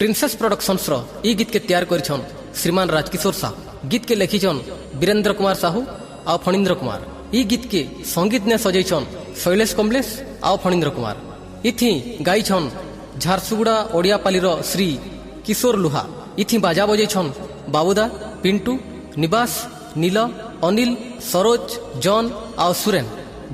Princess productions इ गीत के तैयार करिछन श्रीमान राजकिशोर साहू। गीत के लिखिछन वीरेंद्र कुमार साहू आ फणींद्र कुमार। इ गीत के संगीत ने सजैछन शैलेश कमलेश आ फणींद्र कुमार। इथि गाइछन झारसुगुड़ा ओडियापालीर श्री किशोर लुहा। इथि बाजा बजैछन बाबूदा, पिंटू, निवास, नील, अनिल, सरोज, जॉन आ सुरेन।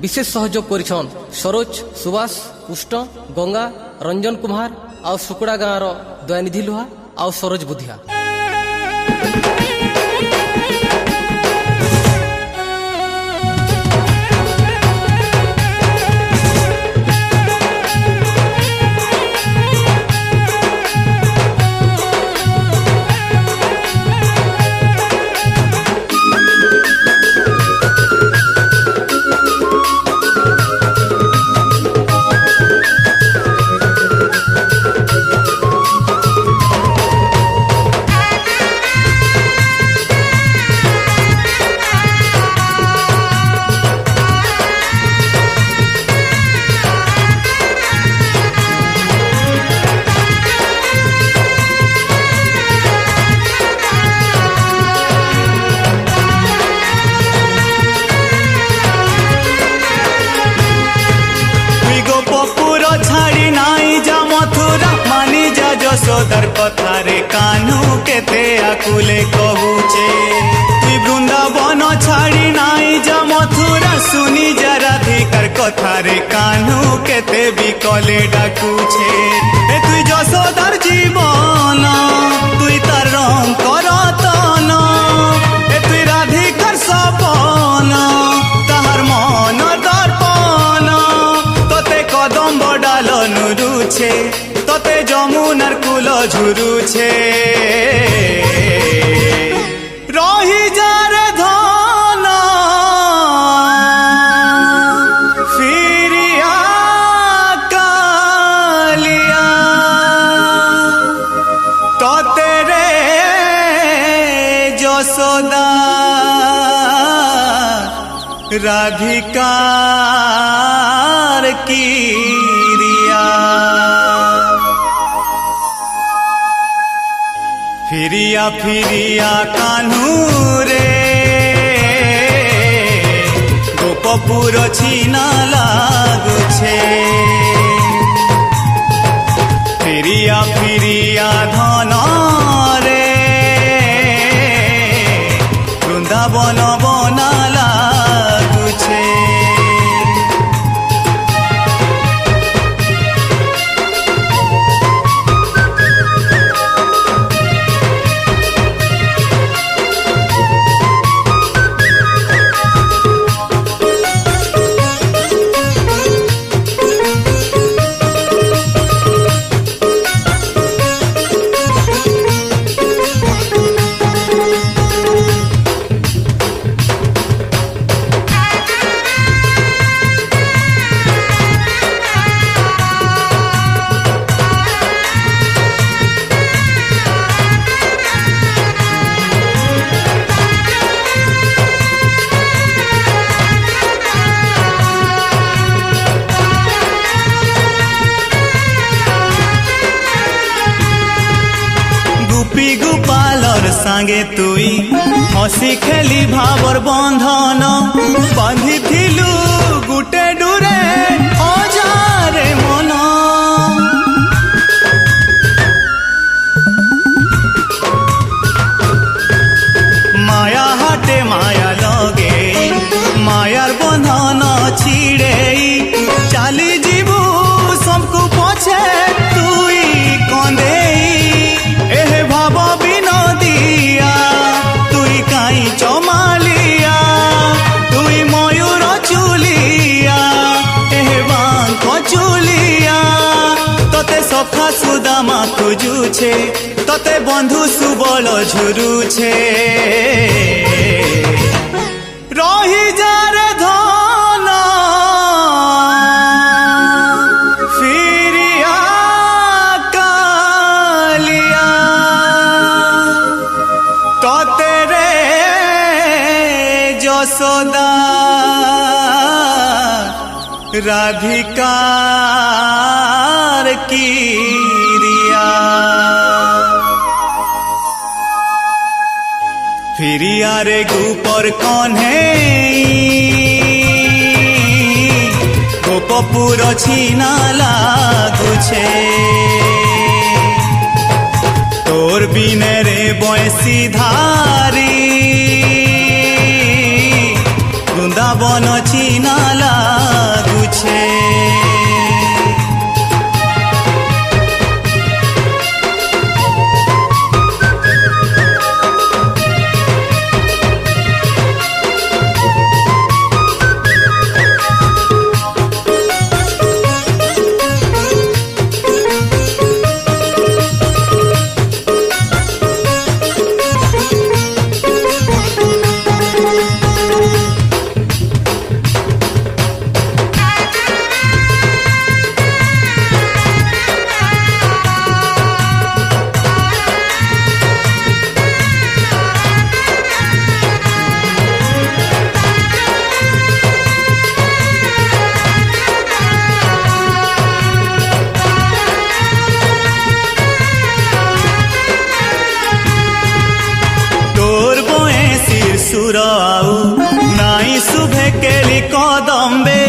विशेष सहयोग करिछन सरोज, सुभाष, पुष्ट, गंगा, रंजन कुमार आ सुकुड़ा गाँवर दयानिधि लुहा आ सरोज बुधिया। যশোদার কথারে কানু কেতে আকুলে কহুছে তুই বৃন্দাবন ছাড়ি নাই যা মথুরা শুনি যা রাধিকার কথারে কানু কেতে বিকলে ডাকুছে এ তুই যশোদার জীবন তুই তার রং করতন এ তুই রাধিকার সপন তাহার মন দর্পণ তোতে কদম্ব ডাল নুরুছে তোতে যমুনার কুল ঝুরুছে রহি যারে ধন ফিরিয়া কালিয়া তোতে রে যশোদা রাধিকার কিরিয়া ফিরিয়া ফিরিয়া কানু রে গোপপুর ছিনা লাগুছে ফিরিয়া ফিরিয়া ধন রে বৃন্দাবন বনা লাগুছে গোপালর সাঙ্গে তুই হসি খেলি ভাবর বন্ধন বাঁধিলু গুটে ডুরে অজারে মন মায়া হাটে মায়া লগে মায়ার বন্ধন ছিড়ে চালি যাবু সবকু পছে তুই কন্দে ভাব বিনোদিয়া তুই কাই চমালিয়া তুই ময়ূর চুলিয়া এহে বাঙ্ক চুলিয়া তোতে সখা সুদামা খুঁজুছে তোতে বন্ধু সুবল ঝুরুছে রহি যারে ধন ফিরিয়া কালিয়া তোতে রে যশোদা রাধিকার কিরিয়া ফিরিয়ারে গুপর কনে গোপপুর ছিনা লাগুছে তোর বিনে রে বয়সী ধারি বৃন্দাবন ছিনা লাগুছে সুর আউ নাই শুভে কেলি কদম্বে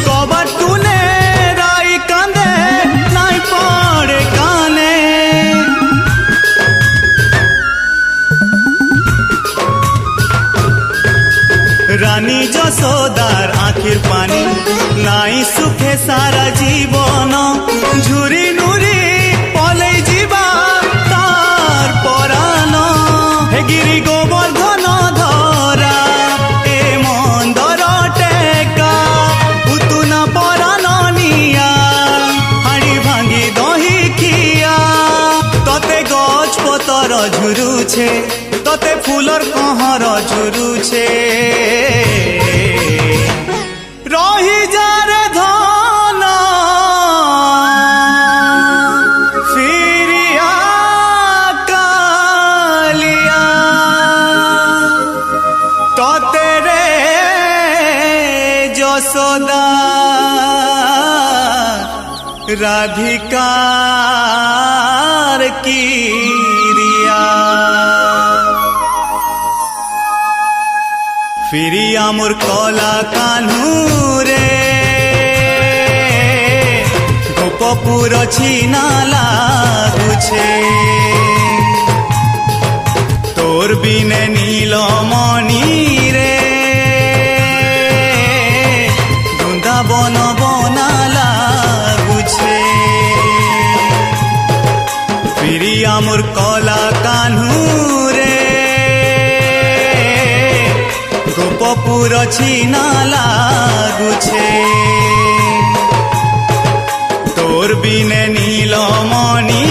কবার তুনে রাই কান্দে নাই পড়ে কানে রানী যশোদার আখির পানি নাই সুখে সারা জীবন ঝুরি নুরি পলে যা তার পরাণ হে গিরি গোবর্ধন ঝুরুছে তোতে ফুলর কহর ঝুরুছে রহি যারে ধন ফিরিয়া কালিয়া তোতে রে যশোদা রাধিকার কি ফিরিয়া মোর কলা কানু রে গোপপুর ছিনা লাগুছে তোর বিনে নীলমণি রে বৃন্দাবন বনা লাগুছে ফিরিয়া মোর কলা কানু রে গোপপুর ছিনা লাগুছে তোর বিনে নীলমণি